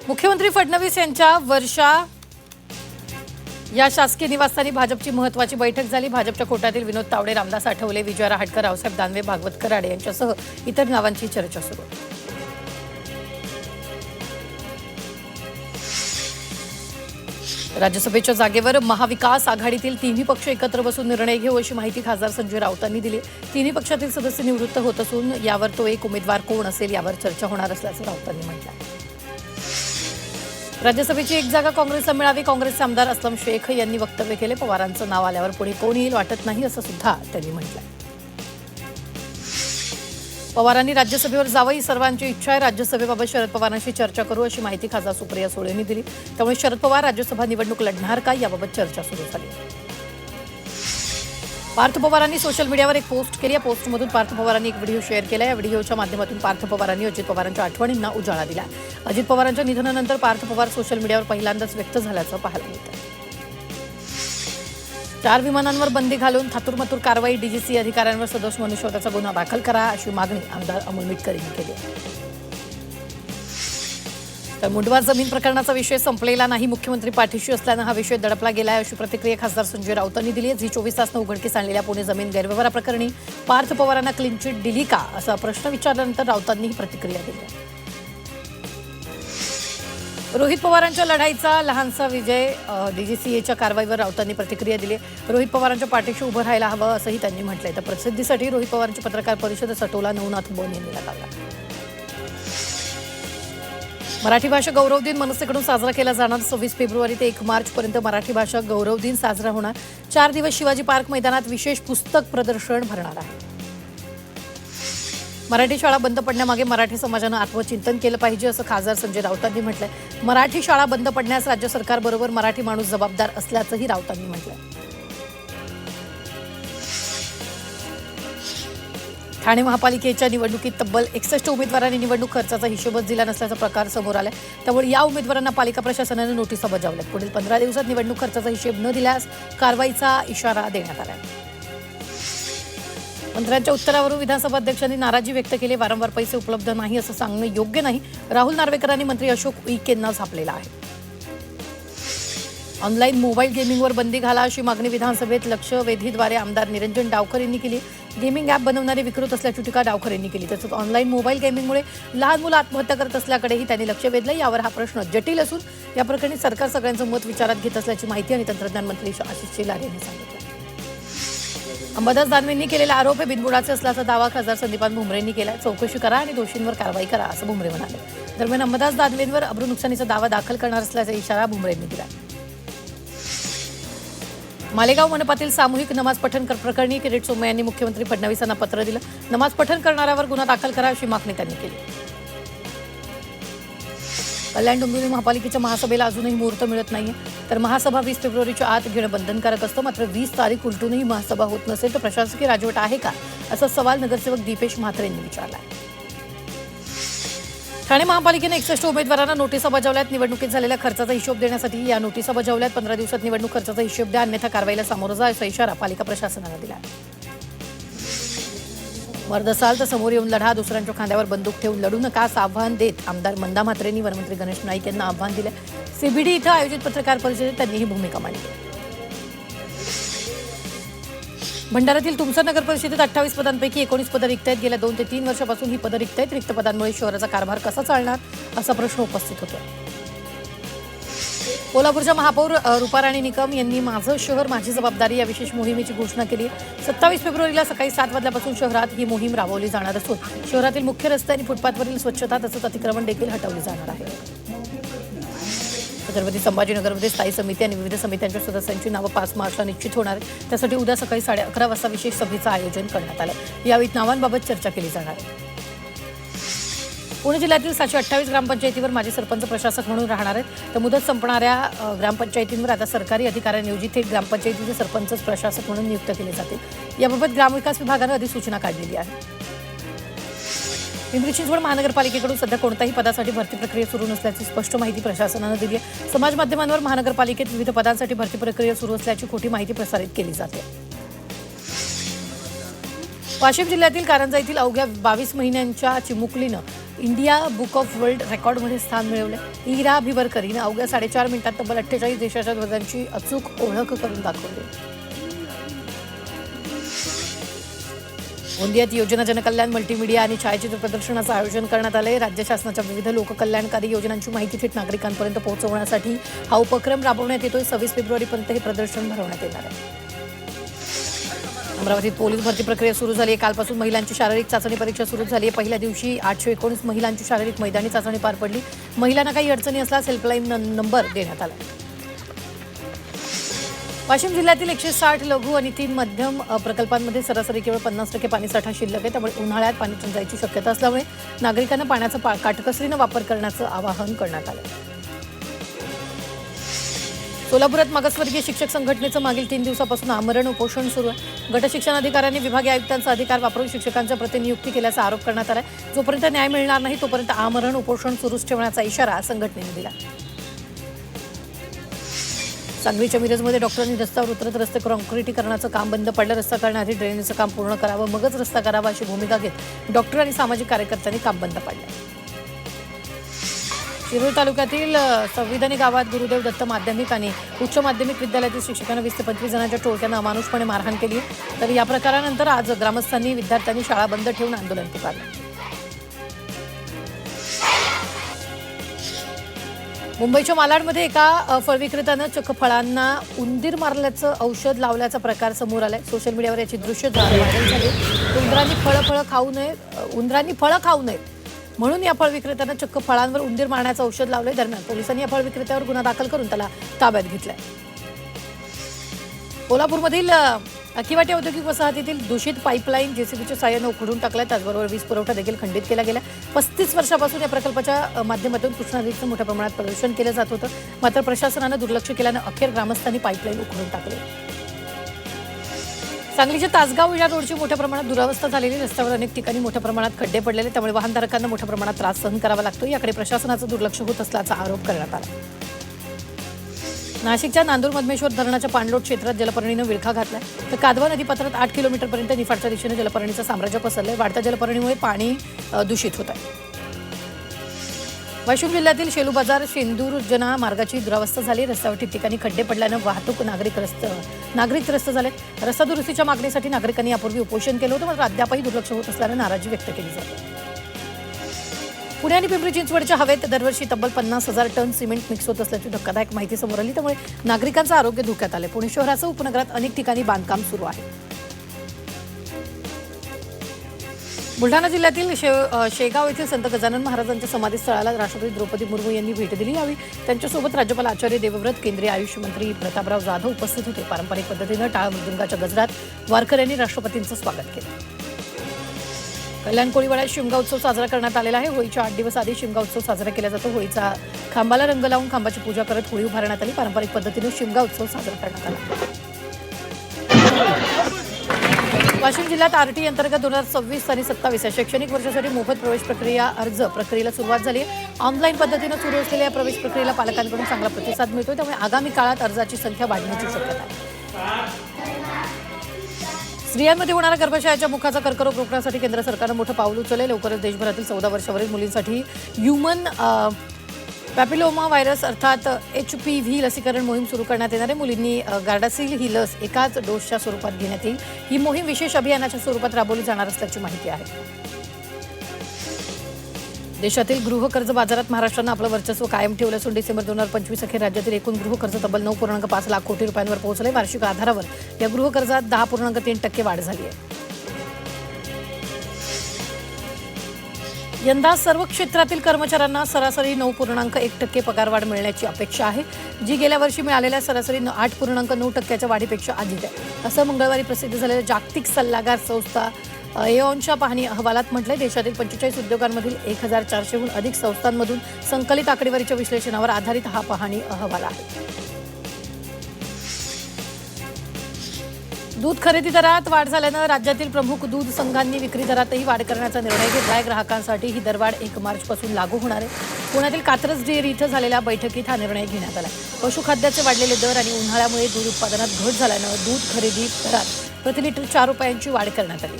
मुख्यमंत्री फडणवीस यांच्या वर्षा या शासकीय निवासस्थानी भाजपची महत्त्वाची बैठक झाली। भाजपच्या कोट्यातील विनोद तावडे, रामदास आठवले, विजय रहाटकर, रावसाहेब दानवे, भागवत कराडे यांच्यासह इतर नावांची चर्चा सुरू आहे। राज्यसभेच्या जागेवर महाविकास आघाडीतील तिन्ही पक्ष एकत्र बसून निर्णय घेऊ अशी माहिती खासदार संजय राऊतांनी दिली। तिन्ही पक्षातील सदस्य निवृत्त होत असून यावर तो एक उमेदवार कोण असेल यावर चर्चा होणार असल्याचं राऊतांनी म्हटलं। राज्यसभेची एक जागा काँग्रेसला मिळावी, काँग्रेसचे आमदार असलम शेख यांनी वक्तव्य केले। पवारांचं नाव आल्यावर पुढे कोण येईल वाटत नाही असं सुद्धा त्यांनी म्हटलं। पवारांनी राज्यसभेवर जावं, सर्वांची इच्छा आहे। राज्यसभेबाबत शरद पवारांशी चर्चा करू अशी माहिती खासदार सुप्रिया सुळे यांनी दिली। त्यामुळे शरद पवार राज्यसभा निवडणूक लढणार का याबाबत चर्चा सुरू झाली। पार्थ पवारांनी सोशल मीडियावर एक पोस्ट केली। या पोस्टमधून पार्थ पवारांनी एक व्हिडिओ शेअर केला। या व्हिडिओच्या माध्यमातून पार्थ पवारांनी अजित पवारांच्या आठवणींना उजाळा दिला। अजित पवारांच्या निधनानंतर पार्थ पवार सोशल मीडियावर पहिल्यांदाच व्यक्त झाल्याचं पाहायला मिळतं। 4 विमानांवर बंदी घालून थातुरमातुर कारवाई, डीजीसी अधिकाऱ्यांवर सदोष मनुष्यवधाचा गुन्हा दाखल करा अशी मागणी आमदार अमोल मिटकर यांनी केली आहे। तर मुंडवा जमीन प्रकरणाचा विषय संपलेला नाही, मुख्यमंत्री पाठीशी असल्यानं हा विषय दडपला गेला आहे अशी प्रतिक्रिया खासदार संजय राऊतांनी दिली आहे। झी 24 तासनं उघडकीस आणलेल्या पुणे जमीन गैरव्यवहाराप्रकरणी पार्थ पवारांना क्लीन चिट दिली का असा प्रश्न विचारल्यानंतर राऊतांनी ही प्रतिक्रिया दिली आहे। रोहित पवारांच्या लढाईचा लहानसा विजय, डीजीसीएच्या कारवाईवर राऊतांनी प्रतिक्रिया दिली। रोहित पवारांच्या पाठीशी उभं राहायला हवं असंही त्यांनी म्हटलंय। तर प्रसिद्धीसाठी रोहित पवारांची पत्रकार परिषद सटोला नवनाथ बोन यांनी लगावला। मराठी भाषा गौरव दिन मनसेकडून साजरा केला जाणार। 26 फेब्रुवारी ते 1 मार्चपर्यंत मराठी भाषा गौरव दिन साजरा होणार। 4 दिवस शिवाजी पार्क मैदानात विशेष पुस्तक प्रदर्शन भरणार आहे। मराठी शाळा बंद पडण्यामागे मराठी समाजानं आत्मचिंतन केलं पाहिजे असं खासदार संजय राऊतांनी म्हटलंय। मराठी शाळा बंद पडण्यास राज्य सरकारबरोबर मराठी माणूस जबाबदार असल्याचंही राऊतांनी म्हटलंय। ठाणे महापालिकेच्या निवडणुकीत तब्बल 61 उमेदवारांनी निवडणूक खर्चाचा हिशोबच दिला नसल्याचा प्रकार समोर आलाय। त्यामुळे या उमेदवारांना पालिका प्रशासनाने नोटिसा बजावल्यात। पुढील 15 दिवसात निवडणूक खर्चाचा हिशोब न दिल्यास कारवाईचा इशारा देण्यात आलाय। मंत्र्यांच्या उत्तरावरून विधानसभा अध्यक्षांनी नाराजी व्यक्त केली। वारंवार पैसे उपलब्ध नाही असं सांगणं योग्य नाही। राहुल नार्वेकरांनी मंत्री अशोक उईकेंना झापलेला आहे। ऑनलाईन मोबाईल गेमिंगवर बंदी घाला अशी मागणी विधानसभेत लक्षवेधीद्वारे आमदार निरंजन डावकर यांनी केली। गेमिंग ॲप बनवणारे विकृत असल्याची टीका डावकर यांनी केली। तसंच ऑनलाईन मोबाईल गेमिंगमुळे लहान मुलं आत्महत्या करत असल्याकडेही त्यांनी लक्ष वेधलं। यावर हा प्रश्न जटिल असून या प्रकरणी सरकार सगळ्यांचं मत विचारात घेत असल्याची माहिती आणि तंत्रज्ञान मंत्री आशिष शेलार यांनी सांगितलं। अंबादास दानवेंनी केलेला आरोप हे बिनबुडाचे असल्याचा दावा खासदार संदीपान भुमरेंनी केला। चौकशी करा आणि दोषींवर कारवाई करा असं भुमरे म्हणाले। दरम्यान अंबादास दानवेंवर अब्रू नुकसानीचा दावा दाखल करणार असल्याचा इशारा भुमरेंनी दिला। मालेगाव मनपातील सामूहिक नमाज पठण प्रकरणी किरीट सोमय्या यांनी मुख्यमंत्री फडणवीसांना पत्र दिलं। नमाज पठण करणाऱ्यावर गुन्हा दाखल करा अशी मागणी त्यांनी केली। कल्याण डोंबिवली महापालिकेच्या महासभेला अजूनही मुहूर्त मिळत नाहीये। तर महासभा 20 फेब्रुवारीच्या आत घेणं बंधनकारक असतं। मात्र 20 तारीख उलटूनही महासभा होत नसेल तर प्रशासकीय राजवट आहे का असा सवाल नगरसेवक दीपेश म्हात्रे यांनी विचारला। ठाणे महापालिकेने 61 उमेदवारांना नोटिसा बजावल्यात। निवडणुकीत झालेल्या खर्चाचा हिशोब देण्यासाठी या नोटिसा बजावल्यात। 15 दिवसात निवडणूक खर्चाचा हिशोब द्या, अन्यथा कारवाईला सामोरं जा असा इशारा पालिका प्रशासनानं दिला। मर्द असाल तर समोर येऊन लढा, दुसऱ्यांच्या खांद्यावर बंदूक ठेवून लढू नका असं आव्हान देत आमदार मंदा म्हात्रेंनी वनमंत्री गणेश नाईक यांना आव्हान दिलं। सीबीडी इथं आयोजित पत्रकार परिषदेत त्यांनी ही भूमिका मांडली। भंडाऱ्यातील तुमसर नगर परिषदेत 28 पदांपैकी 19 पदं रिक्त आहेत। गेल्या 2 ते 3 वर्षापासून ही पदं रिक्त आहेत। रिक्त पदांमुळे शहराचा कारभार कसा चालणार असा प्रश्न उपस्थित होतो। कोल्हापूरच्या महापौर रुपाराणी निकम यांनी माझं शहर माझी जबाबदारी या विशेष मोहिमेची घोषणा केली आहे। 27 फेब्रुवारीला सकाळी 7 वाजल्यापासून शहरात ही मोहीम राबवली जाणार असून शहरातील मुख्य रस्ते आणि फुटपाथवरील स्वच्छता तसंच अतिक्रमण देखील हटवली जाणार आहे। छत्रपती संभाजीनगरमध्ये स्थायी समिती आणि विविध समित्यांच्या सदस्यांची नावं 5 मार्चला निश्चित होणार आहे। त्यासाठी उद्या सकाळी 11:30 वाजता विशेष सभेचं आयोजन करण्यात आलं। यावेळी नावांबाबत चर्चा केली जाणार आहे। पुणे जिल्ह्यातील 728 ग्रामपंचायतीवर माजी सरपंच प्रशासक म्हणून राहणार आहेत। तर मुदत संपणाऱ्या ग्रामपंचायतींवर आता सरकारी अधिकाऱ्यांऐवजी थेट ग्रामपंचायतीचे सरपंच प्रशासक म्हणून नियुक्त केले जातील। याबाबत ग्रामविकास विभागानं अधिसूचना काढलेली आहे। पिंपरी चिंचवड महानगरपालिकेकडून सध्या कोणत्याही पदासाठी भरती प्रक्रिया सुरू नसल्याची स्पष्ट माहिती प्रशासनानं दिली आहे। समाज माध्यमांवर महानगरपालिकेत विविध पदांसाठी भरती प्रक्रिया सुरू असल्याची खोटी माहिती प्रसारित केली जाते। वाशिम जिल्ह्यातील कारंजा येथील अवघ्या 22 महिन्यांच्या चिमुकलीनं इंडिया बुक ऑफ वर्ल्ड रेकॉर्डमध्ये स्थान मिळवलं. इरा भिवरकरीनं अवघ्या 4.5 मिनिटात तब्बल 48 देशाच्या ध्वजांची अचूक ओळख करून दाखवली. गोंदियात योजना जनकल्याण मल्टीमीडिया आणि छायाचित्र प्रदर्शनाचं आयोजन करण्यात आलंय. राज्य शासनाच्या विविध लोककल्याणकारी योजनांची माहिती थेट नागरिकांपर्यंत पोहोचवण्यासाठी हा उपक्रम राबवण्यात येतोय. 26 फेब्रुवारीपर्यंत हे प्रदर्शन भरवण्यात येणार आहे. अमरावतीत पोलीस भरती प्रक्रिया सुरू झाली आहे. कालपासून महिलांची शारीरिक चाचणी परीक्षा सुरू झाली आहे. पहिल्या दिवशी 819 महिलांची शारीरिक मैदानी चाचणी पार पडली. महिलांना काही अडचणी असल्यास हेल्पलाईन नंबर देण्यात आला. वाशिम जिल्ह्यातील 160 लघु आणि 3 मध्यम प्रकल्पांमध्ये सरासरी केवळ 50% पाणीसाठा शिल्लक आहे. त्यामुळे उन्हाळ्यात पाणी टंचाईची शक्यता असल्यामुळे नागरिकांना पाण्याचा काटकसरीनं वापर करण्याचं आवाहन करण्यात आलं. सोलापुरात मागासवर्गीय शिक्षक संघटनेचं मागील 3 दिवसापासून आमरण उपोषण सुरू आहे. गट शिक्षण अधिकाऱ्यांनी विभागीय आयुक्तांचा अधिकार वापरून शिक्षकांच्या प्रतिनियुक्ती केल्याचा आरोप करण्यात आला. जोपर्यंत न्याय मिळणार नाही तोपर्यंत आमरण उपोषण सुरूच ठेवण्याचा इशारा संघटनेने दिला. सांगलीच्या मिरजमध्ये डॉक्टरांनी रस्त्यावर उतरत रस्ते कॉन्क्रिटीकरणाचं काम बंद पडलं. रस्ता करण्याआधी ड्रेनेजचं काम पूर्ण करावं मगच रस्ता करावा अशी भूमिका घेत डॉक्टर आणि सामाजिक कार्यकर्त्यांनी काम बंद पाडलं. शिरूर तालुक्यातील संविधानी गावात गुरुदेव दत्त माध्यमिक आणि उच्च माध्यमिक विद्यालयातील शिक्षकांना 20 ते 25 जणांच्या टोळक्यानं अमानुषपणे मारहाण केली. तर या प्रकारानंतर आज ग्रामस्थांनी विद्यार्थ्यांनी शाळा बंद ठेवून आंदोलन पुकारलं. मुंबईच्या मालाडमध्ये एका फळ विक्रेत्यानं चक्क फळांना उंदीर मारल्याचं औषध लावल्याचा प्रकार समोर आलाय. सोशल मीडियावर याची दृश्य व्हायरल झाली. उंदरांनी फळं खाऊ नयेत म्हणून या फळ विक्रेत्यानं चक्क फळांवर उंदीर मारण्याचं औषध लावलंय. दरम्यान पोलिसांनी या फळ विक्रेत्यावर गुन्हा दाखल करून त्याला ताब्यात घेतलाय. कोल्हापूरमधील अकिवाटी औद्योगिक वसाहतीतील दूषित पाईपलाईन जेसीबीच्या साहाय्यानं उखडून टाकल्या. त्याचबरोबर वीज पुरवठा देखील खंडित केला गेला. 35 वर्षापासून या प्रकल्पाच्या माध्यमातून कृष्णा नदीचं मोठ्या प्रमाणात प्रदूषण केलं जात होतं. मात्र प्रशासनानं दुर्लक्ष केल्यानं अखेर ग्रामस्थांनी पाईपलाईन उखडून टाकली. सांगलीच्या तासगाव या रोडची मोठ्या प्रमाणात दुरावस्था झालेली. रस्त्यावर अनेक ठिकाणी मोठ्या प्रमाणात खड्डे पडलेले. त्यामुळे वाहनधारकांना मोठ्या प्रमाणात त्रास सहन करावा लागतो. याकडे प्रशासनाचं दुर्लक्ष होत असल्याचा आरोप करण्यात आला. नाशिकच्या नांदूर मधमेश्वर धरणाच्या पाणलोट क्षेत्रात जलपर्णीनं विळखा घातलाय. तर कादवा नदीपात्रात 8 किलोमीटरपर्यंत निफाडच्या दिशेने जलपर्णीचं साम्राज्य पसरलंय. वाढत्या जलपर्णीमुळे पाणी दूषित होत आहे. वाशिम जिल्ह्यातील शेलू बाजार शेंदूरजना मार्गाची दुरावस्था झाली. रस्त्यावर ठिकठिकाणी खड्डे पडल्यानं वाहतूक नागरिक त्रस्त झाले. रस्ता दुरुस्तीच्या मागणीसाठी नागरिकांनी यापूर्वी उपोषण केलं होतं. मात्र अद्यापही दुर्लक्ष होत असल्यानं नाराजी व्यक्त केली जाते. पुणे आणि पिंपरी चिंचवडच्या हवेत दरवर्षी तब्बल 50,000 टन सिमेंट मिक्स होत असल्याची धक्कादायक माहिती समोर आली. त्यामुळे नागरिकांचं आरोग्य धोक्यात आले. पुणे शहरासह उपनगरात अनेक ठिकाणी बांधकाम सुरू आहे. बुलढाणा जिल्ह्यातील शेगाव येथील संत गजानन महाराजांच्या समाधीस्थळाला राष्ट्रपती द्रौपदी मुर्मू यांनी भेट दिली. यावेळी त्यांच्यासोबत राज्यपाल आचार्य देवव्रत, केंद्रीय आयुष मंत्री प्रतापराव जाधव उपस्थित होते. पारंपरिक पद्धतीनं टाळ मृदुंगाच्या गजरात वारकऱ्यांनी राष्ट्रपतींचं स्वागत केलं. कल्याण कोळीवाड्यात शिमगा उत्सव साजरा करण्यात आलेला आहे. होळीच्या 8 दिवस आधी शिमगा उत्सव साजरा केला जातो. होळीचा खांबाला रंग लावून खांबाची पूजा करत होळी उभारण्यात आली. पारंपरिक पद्धतीने शिमगा उत्सव साजरा करण्यात आला. वाशिम जिल्ह्यात आरटी अंतर्गत 2026 आणि 27 या शैक्षणिक वर्षासाठी मोफत प्रवेश अर्ज प्रक्रियेला सुरुवात झाली आहे. ऑनलाईन पद्धतीनं सुरू असलेल्या या प्रवेश प्रक्रियेला पालकांकडून चांगला प्रतिसाद मिळतोय. त्यामुळे आगामी काळात अर्जाची संख्या वाढण्याची शक्यता आहे. स्त्रियांमध्ये होणारा गर्भाशयाच्या मुखाचा कर्करोग रोखण्यासाठी केंद्र सरकारनं मोठं पाऊल उचलले. लवकरच देशभरातील 14 वर्षावरील मुलींसाठी ह्युमन पॅपिलोमा व्हायरस अर्थात HPV लसीकरण मोहीम सुरू करण्यात येणार आहे. मुलींनी गार्डासिल ही लस एकाच डोसच्या स्वरूपात घेण्यात येईल. ही मोहीम विशेष अभियानाच्या स्वरूपात राबवली जाणार असल्याची माहिती आहे. देशातील गृहकर्ज बाजारात महाराष्ट्रानं आपलं वर्चस्व कायम ठेवलं असून डिसेंबर 2025 अखेर राज्यातील एकूण गृहकर्ज तब्बल 9.5 लाख कोटी रुपयांवर पोहोचले. वार्षिक आधारावर या गृहकर्जात 10.3% वाढ झाली आहे. यंदा सर्व क्षेत्रातील कर्मचाऱ्यांना सरासरी 9.1% पगारवाढ मिळण्याची अपेक्षा आहे, जी गेल्या वर्षी मिळालेल्या सरासरी 8.9%च्या वाढीपेक्षा अधिक आहे, असं मंगळवारी प्रसिद्ध झालेल्या जागतिक सल्लागार संस्था एऑनच्या पाहणी अहवालात म्हटलंय. देशातील 45 उद्योगांमधील 1400हून अधिक संस्थांमधून संकलित आकडेवारीच्या विश्लेषणावर आधारित हा पाहणी अहवाल आहे. दूध खरेदी दरात वाढ झाल्यानं राज्यातील प्रमुख दूध संघांनी विक्री दरातही वाढ करण्याचा निर्णय घेतलाय. ग्राहकांसाठी ही दरवाढ 1 मार्चपासून लागू होणार आहे. पुण्यातील कात्रज डेअरी इथं झालेल्या बैठकीत हा निर्णय घेण्यात आला. पशुखाद्याचे वाढलेले दर आणि उन्हाळ्यामुळे दूध उत्पादनात घट झाल्यानं दूध खरेदी दरात प्रति लिटर 4 रुपयांची वाढ करण्यात आली.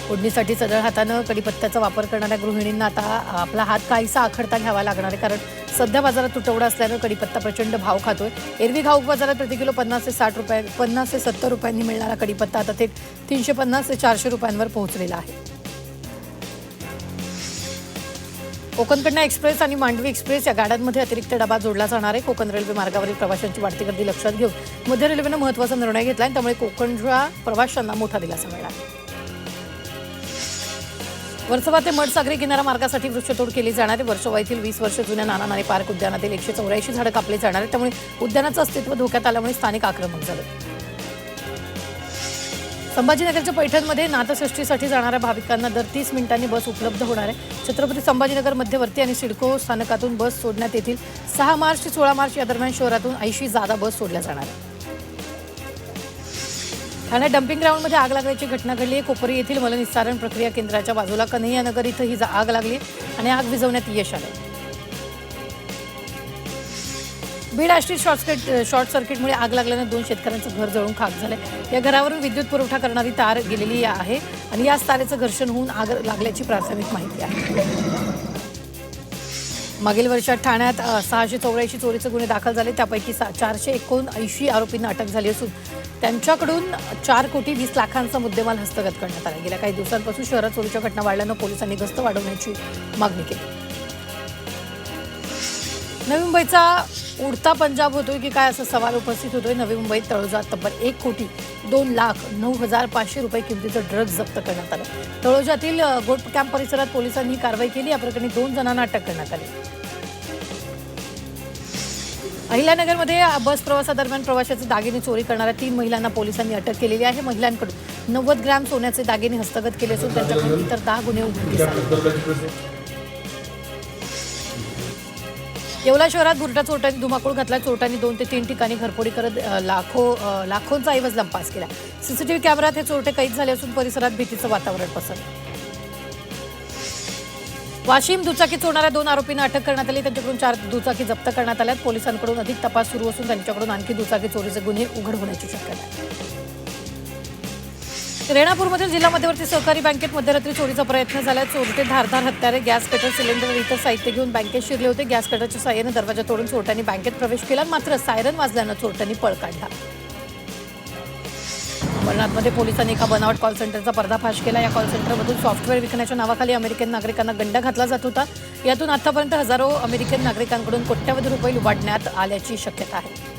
फोडणीसाठी सढळ हातानं कढीपत्त्याचा वापर करणाऱ्या गृहिणींना आता आपला हात काहीसा आखडता घ्यावा लागणार आहे, कारण सध्या बाजारात तुटवडा असल्यानं कढीपत्ता प्रचंड भाव खातोय. एरवी घाऊक बाजारात प्रति किलो 50 ते 60 रुपये 50 ते 70 रुपयांनी मिळणारा कढीपत्ता आता थेट 350 ते 400 रुपयांवर पोहोचलेला आहे. कोकण एक्सप्रेस आणि मांडवी एक्सप्रेस या गाड्यांमध्ये अतिरिक्त डबा जोडला जाणार आहे. कोकण रेल्वे मार्गावरील प्रवाशांची वाढती गर्दी लक्षात घेऊन मध्य रेल्वेनं महत्त्वाचा निर्णय घेतला आहे, त्यामुळे कोकणच्या प्रवाशांना मोठा दिलासा मिळणार आहे. वर्सोवा ते मडसागरी किनारा मार्गासाठी वृक्षतोड केली जाणार आहे. वर्सोवा येथील 20 वर्ष जुन्या नाना नानी पार्क उद्यानातील 184 झाडं कापली जाणार आहेत, त्यामुळे उद्यानाचं अस्तित्व धोक्यात आल्यामुळे स्थानिक आक्रमक झाले. संभाजीनगरच्या पैठणमध्ये नाथषष्ठीसाठी जाणाऱ्या भाविकांना दर 30 मिनिटांनी बस उपलब्ध होणार आहे. छत्रपती संभाजीनगर मध्यवर्ती आणि सिडको स्थानकातून बस सोडण्यात येतील. 6 मार्च ते 16 मार्च या दरम्यान शहरातून 80 जादा बस सोडल्या जाणार आहेत. ठाण्यात डम्पिंग ग्राउंडमध्ये आग लागल्याची घटना घडली आहे. कोपरी येथील मलनिस्सारण प्रक्रिया केंद्राच्या बाजूला कन्हैया नगर इथं ही आग लागली आणि आग विझवण्यात यश आलं. बीड आष्टी शॉर्ट सर्किटमुळे आग लागल्यानं 2 शेतकऱ्यांचं घर जळून खाक झालंय. या घरावरून विद्युत पुरवठा करणारी तार गेलेली आहे आणि याच तारेचं घर्षण होऊन आग लागल्याची प्राथमिक माहिती आहे. मागील वर्षात ठाण्यात 684 चोरीचे गुन्हे दाखल झाले, त्यापैकी 479 आरोपींना अटक झाली असून त्यांच्याकडून 4 कोटी 20 लाखांचा मुद्देमाल हस्तगत करण्यात आला. गेल्या काही दिवसांपासून शहरात चोरीच्या घटना वाढल्यानं पोलिसांनी गस्त वाढवण्याची मागणी केली. नवी मुंबईचा उडता पंजाब होतोय की काय असा सवाल उपस्थित होतोय. नवी मुंबईत तळोजात तब्बल 1,02,09,500 रुपये किमतीचं ड्रग्ज जप्त करण्यात आलं. तळोजातील गोट कॅम्प परिसरात पोलिसांनी ही कारवाई केली. या प्रकरणी 2 जणांना अटक करण्यात आली. अहिल्यानगरमध्ये बस प्रवासादरम्यान प्रवाशाचे दागिने चोरी करणाऱ्या 3 महिलांना पोलिसांनी अटक केलेली आहे. महिलांकडून 90 ग्रॅम सोन्याचे दागिने हस्तगत केले असून त्यांच्याकडून इतर 10 गुन्हे उघडकीस आले. येवला शहरात बुरटा चोरट्यांनी धुमाकूळ घातला. चोरट्यांनी 2 ते 3 ठिकाणी घरफोडी करत लाखोंचा ऐवज लंपास केला. सीसीटीव्ही कॅमेऱ्यात हे चोरटे कैद झाले असून परिसरात भीतीचं वातावरण पसरलं. वाशिम दुचाकी चोरणाऱ्या 2 आरोपींना अटक करण्यात आली. त्यांच्याकडून 4 दुचाकी जप्त करण्यात आल्यात. पोलिसांकडून अधिक तपास सुरू असून त्यांच्याकडून आणखी दुचाकी चोरीचे गुन्हे उघड होण्याची शक्यता आहे. रेणापूरमधील जिल्हा मध्यवर्ती सहकारी बँकेत मध्यरात्री चोरीचा प्रयत्न झाला. चोरटे धारदार हत्यारे, गॅस कटर, सिलेंडर आणि इतर साहित्य घेऊन बँकेत शिरले होते. गॅस कटरच्या साहाय्याने दरवाजा तोडून चोरट्यांनी बँकेत प्रवेश केला, मात्र सायरन वाजल्यानं चोरट्यांनी पळ काढला. अंबरनाथमध्ये पोलिसांनी एका बनावट कॉल सेंटरचा पर्दाफाश केला. या कॉल सेंटरमधून सॉफ्टवेअर विकण्याच्या नावाखाली अमेरिकन नागरिकांना गंडा घातला जात होता. यातून आतापर्यंत हजारो अमेरिकन नागरिकांकडून कोट्यवधी रुपये लुबाडण्यात आल्याची शक्यता आहे.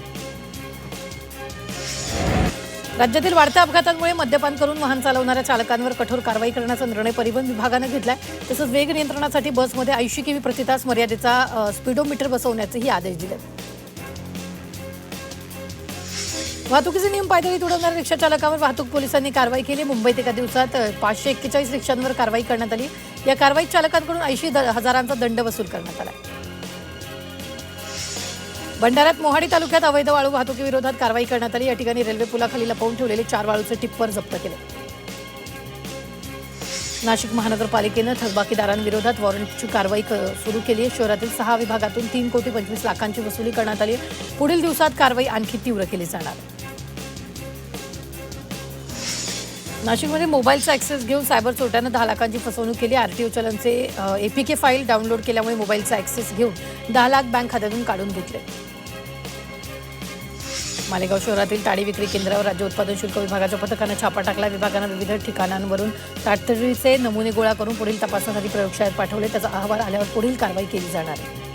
राज्यातील वाढत्या अपघातांमुळे मद्यपान करून वाहन चालवणाऱ्या चालकांवर कठोर कारवाई करण्याचा निर्णय परिवहन विभागानं घेतलाय. तसंच वेग नियंत्रणासाठी बसमध्ये 80 किमी प्रति तास मर्यादेचा स्पीडोमीटर बसवण्याचेही आदेश दिले. वाहतुकीचे नियम पायदळी तुडवणाऱ्या रिक्षा चालकावर वाहतूक पोलिसांनी कारवाई केली. मुंबईत एका दिवसात 541 रिक्षांवर कारवाई करण्यात आली. या कारवाईत चालकांकडून 80,000चा दंड वसूल करण्यात आला. भंडाऱ्यात मोहाडी तालुक्यात अवैध वाळू वाहतुकीविरोधात कारवाई करण्यात आली. या ठिकाणी रेल्वे पुलाखाली लपवून ठेवलेले 4 वाळूचे टिप्पर जप्त केले. नाशिक महानगरपालिकेनं थकबाकीदारांविरोधात वॉरंटची कारवाई सुरू केली आहे. शहरातील 6 विभागातून 3 कोटी 25 लाखांची वसुली करण्यात आली. पुढील दिवसात कारवाई आणखी तीव्र केली जाणार. नाशिकमध्ये मोबाईलचा ॲक्सेस घेऊन सायबर चोरट्यानं 10 लाखांची फसवणूक केली. आरटीओ चलनचे एपीके फाईल डाउनलोड केल्यामुळे मोबाईलचा ॲक्सेस घेऊन 10 लाख बँक खात्यातून काढून घेतले. मालेगाव शहरातील टाळी विक्री केंद्रावर राज्य उत्पादन शुल्क विभागाच्या पथकानं छापा टाकला. विभागानं विविध ठिकाणांवरून ताटतडीचे नमुने गोळा करून पुढील तपासण्यासाठी प्रयोगशाळेत पाठवले. त्याचा अहवाल आल्यावर पुढील कारवाई केली जाणार आहे.